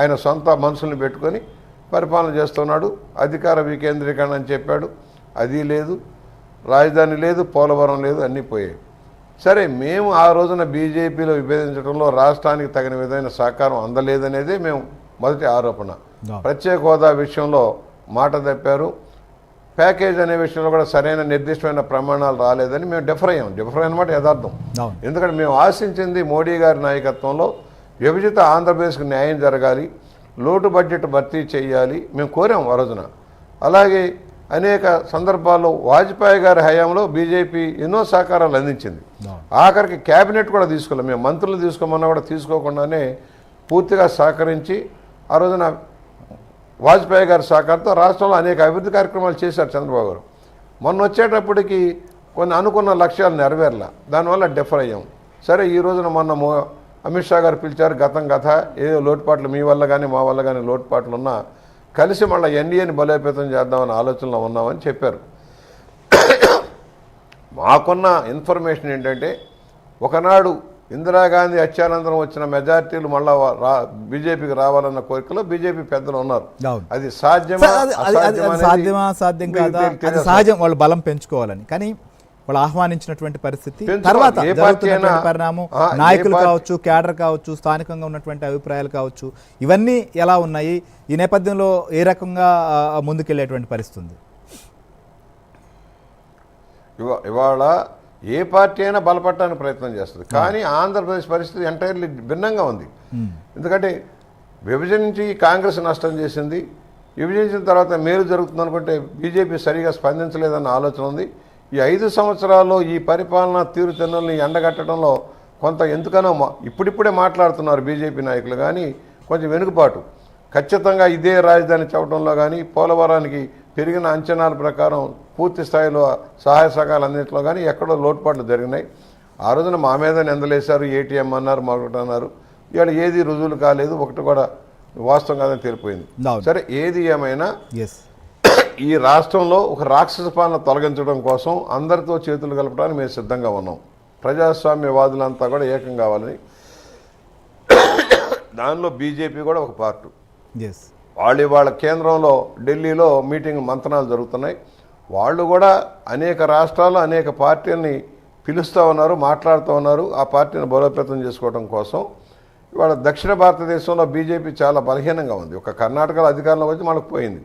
ఆయన సొంత మనుషుల్ని పెట్టుకొని పరిపాలన చేస్తున్నాడు. అధికార వికేంద్రీకరణ అని చెప్పాడు, అది లేదు. రాజధాని లేదు, పోలవరం లేదు, అన్నీ పోయాయి. సరే, మేము ఆ రోజున బీజేపీలో విభేదించడంలో రాష్ట్రానికి తగిన విధమైన సహకారం అందలేదనేదే మేము మొదటి ఆరోపణ. ప్రత్యేక హోదా విషయంలో మాట తప్పారు. ప్యాకేజ్ అనే విషయంలో కూడా సరైన నిర్దిష్టమైన ప్రమాణాలు రాలేదని మేము డిఫర్ అన్నమాట యథార్థం. ఎందుకంటే మేము ఆశించింది మోడీ గారి నాయకత్వంలో విభజిత ఆంధ్రప్రదేశ్కి న్యాయం జరగాలి, లోటు బడ్జెట్ భర్తీ చేయాలి మేము కోరాం ఆ రోజున. అలాగే అనేక సందర్భాల్లో వాజ్పేయి గారి హయాంలో బీజేపీ ఎన్నో సహకారాలు అందించింది. ఆఖరికి క్యాబినెట్ కూడా తీసుకోలేదు. మేము మంత్రులు తీసుకోమన్నా కూడా తీసుకోకుండానే పూర్తిగా సహకరించి ఆ రోజున వాజ్పేయి గారి సహకారంతో రాష్ట్రంలో అనేక అభివృద్ధి కార్యక్రమాలు చేశారు చంద్రబాబు గారు. మొన్న వచ్చేటప్పటికి కొన్ని అనుకున్న లక్ష్యాలు నెరవేరలా, దానివల్ల డిఫర్ అయ్యాం. సరే, ఈ రోజున మొన్న అమిత్ షా గారు పిలిచారు. గత ఏదో లోటుపాట్లు మీ వల్ల కానీ మా వల్ల కానీ లోటుపాట్లు ఉన్నా కలిసి మళ్ళీ ఎన్డీఏని బలోపేతం చేద్దామని ఆలోచనలో ఉన్నామని చెప్పారు. మాకున్న ఇన్ఫర్మేషన్ ఏంటంటే ఒకనాడు ఇందిరాగాంధీ హత్యానంతరం వచ్చిన మెజార్టీలు మళ్ళా బీజేపీకి రావాలన్న కోరికలో బీజేపీ పెద్దలు ఉన్నారు. అది సాధ్యం కాదా? అది సహజం, వాళ్ళు బలం పెంచుకోవాలని. కానీ వాళ్ళు ఆహ్వానించినటువంటి పరిస్థితి తర్వాత పరిణామం, నాయకులు కావచ్చు, క్యాడర్ కావచ్చు, స్థానికంగా ఉన్నటువంటి అభిప్రాయాలు కావచ్చు, ఇవన్నీ ఎలా ఉన్నాయి? ఈ నేపథ్యంలో ఏ రకంగా ముందుకెళ్లేటువంటి పరిస్థితి ఉంది? ఇవాళ ఏ పార్టీ అయినా బలపడటానికి ప్రయత్నం చేస్తుంది, కానీ ఆంధ్రప్రదేశ్ పరిస్థితి ఎంటైర్లీ భిన్నంగా ఉంది. ఎందుకంటే విభజించి కాంగ్రెస్ నష్టం చేసింది, విభజించిన తర్వాత మేలు జరుగుతుంది అనుకుంటే బీజేపీ సరిగా స్పందించలేదన్న ఆలోచన ఉంది. ఈ 5 సంవత్సరాల్లో ఈ పరిపాలనా తీరుతెన్నుల్ని ఎండగట్టడంలో కొంత ఎందుకనో ఇప్పుడిప్పుడే మాట్లాడుతున్నారు బీజేపీ నాయకులు, కానీ కొంచెం వెనుకబాటు. ఖచ్చితంగా ఇదే రాజధాని చెప్పడంలో కానీ, పోలవరానికి పెరిగిన అంచనాల ప్రకారం పూర్తి స్థాయిలో సహాయ సహకారాలు అన్నింటిలో కానీ ఎక్కడో లోటుపాట్లు జరిగినాయి. ఆ రోజున మా మీద నిందలేశారు, ఏటీఎం అన్నారు, మరొకటి అన్నారు. ఇవాళ ఏది రుజువులు కాలేదు, ఒకటి కూడా వాస్తవం కాదని తెలిపోయింది. సరే, ఏది ఏమైనా ఈ రాష్ట్రంలో ఒక రాక్షస పాలన తొలగించడం కోసం అందరితో చేతులు కలపడానికి మేము సిద్ధంగా ఉన్నాం. ప్రజాస్వామ్యవాదులంతా కూడా ఏకం కావాలని, దానిలో బీజేపీ కూడా ఒక పార్ట్. వాళ్ళ కేంద్రంలో ఢిల్లీలో మీటింగ్ మంతనాలు జరుగుతున్నాయి. వాళ్ళు కూడా అనేక రాష్ట్రాల్లో అనేక పార్టీలని పిలుస్తూ ఉన్నారు, మాట్లాడుతూ ఉన్నారు ఆ పార్టీని బలోపేతం చేసుకోవడం కోసం. ఇవాళ దక్షిణ భారతదేశంలో బీజేపీ చాలా బలహీనంగా ఉంది. ఒక కర్ణాటకలో అధికారంలో వచ్చి మనకు పోయింది,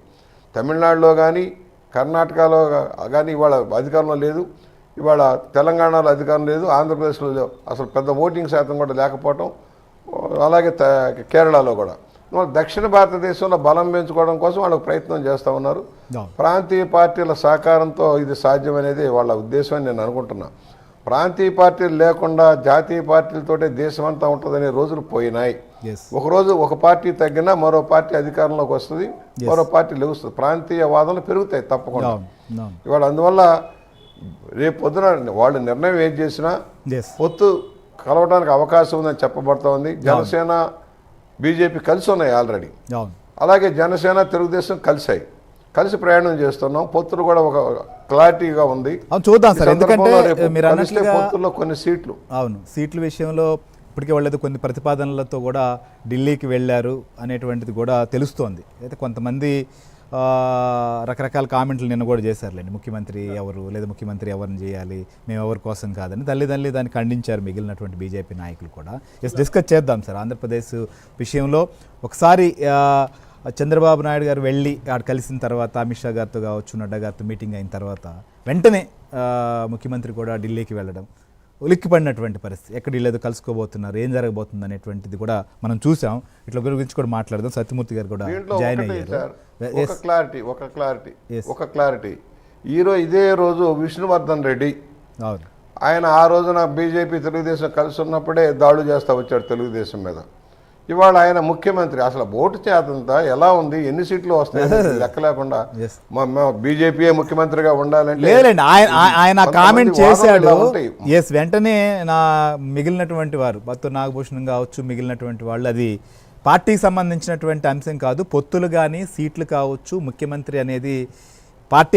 తమిళనాడులో కానీ కర్ణాటకలో కానీ ఇవాళ అధికారంలో లేదు, ఇవాళ తెలంగాణలో అధికారం లేదు, ఆంధ్రప్రదేశ్లో అసలు పెద్ద ఓటింగ్ శాతం కూడా లేకపోవటం, అలాగే కేరళలో కూడా. దక్షిణ భారతదేశంలో బలం పెంచుకోవడం కోసం వాళ్ళకు ప్రయత్నం చేస్తూ ఉన్నారు. ప్రాంతీయ పార్టీల సహకారంతో ఇది సాధ్యమనేది వాళ్ళ ఉద్దేశం అని నేను అనుకుంటున్నా. ప్రాంతీయ పార్టీలు లేకుండా జాతీయ పార్టీలతోటే దేశం అంతా ఉంటుందనే రోజులు పోయినాయి. ఒకరోజు ఒక పార్టీ తగ్గినా మరో పార్టీ అధికారంలోకి వస్తుంది, మరో పార్టీ లెగుస్తుంది. ప్రాంతీయ వాదనలు పెరుగుతాయి తప్పకుండా. ఇవాళ అందువల్ల రేపు పొద్దున వాళ్ళు నిర్ణయం ఏం చేసినా పొత్తు కలవడానికి అవకాశం ఉందని చెప్పబడుతూ ఉంది. జనసేన బీజేపీ కలిసి ఉన్నాయి ఆల్రెడీ. అలాగే జనసేన తెలుగుదేశం కలిసి ప్రయాణం చేస్తున్నాం. పొత్తులు కూడా ఒక క్లారిటీగా ఉంది. చూద్దాం సార్, ఎందుకంటే మీరు అన్నట్లుగా పొత్తుల్లో కొన్ని సీట్ల విషయంలో ఇప్పటికే వాళ్ళేదో కొన్ని ప్రతిపాదనలతో కూడా ఢిల్లీకి వెళ్ళారు అనేటువంటిది కూడా తెలుస్తోంది. అయితే కొంతమంది రకరకాల కామెంట్లు నిన్న కూడా చేశారులేండి, ముఖ్యమంత్రి ఎవరు లేదా ముఖ్యమంత్రి ఎవరిని చేయాలి, మేము ఎవరి కోసం కాదని తల్లిదండ్రులు దాన్ని ఖండించారు మిగిలినటువంటి బీజేపీ నాయకులు కూడా. డిస్కస్ చేద్దాం సార్. ఆంధ్రప్రదేశ్ విషయంలో ఒకసారి చంద్రబాబు నాయుడు గారు వెళ్ళి ఆడ కలిసిన తర్వాత అమిత్ షా గారితో కావచ్చు, నడ్డా గారితో మీటింగ్ అయిన తర్వాత వెంటనే ముఖ్యమంత్రి కూడా ఢిల్లీకి వెళ్ళడం, ఉలిక్కిపడినటువంటి పరిస్థితి, ఎక్కడ వీళ్ళు కలుసుకోబోతున్నారు, ఏం జరగబోతుంది అనేటువంటిది కూడా మనం చూసాం. ఇట్లా గురించి కూడా మాట్లాడదాం. సత్యమూర్తి గారు కూడా జాయిన్ అయ్యారు. ఒక క్లారిటీ ఈరోజు ఇదే రోజు విష్ణువర్ధన్ రెడ్డి ఆయన ఆ రోజున బీజేపీ తెలుగుదేశం కలిసి ఉన్నప్పుడే దాడులు చేస్తూ వచ్చాడు తెలుగుదేశం మీద. ఇవాళ ఆయన ముఖ్యమంత్రి. అసలు ఓటు శాతంతా ఎలా ఉంది, ఎన్ని సీట్లు వస్తాయి లెక్క లేకుండా బీజేపీ ముఖ్యమంత్రిగా ఉండాలంటే లేదండి. ఆయన కామెంట్ చేశాడు. వెంటనే మిగిలినటువంటి వారు బత్తు నాగభూషణం కావచ్చు, మిగిలినటువంటి వాళ్ళు అది పార్టీకి సంబంధించినటువంటి అంశం కాదు, పొత్తులు కానీ సీట్లు కావచ్చు, ముఖ్యమంత్రి అనేది పార్టీ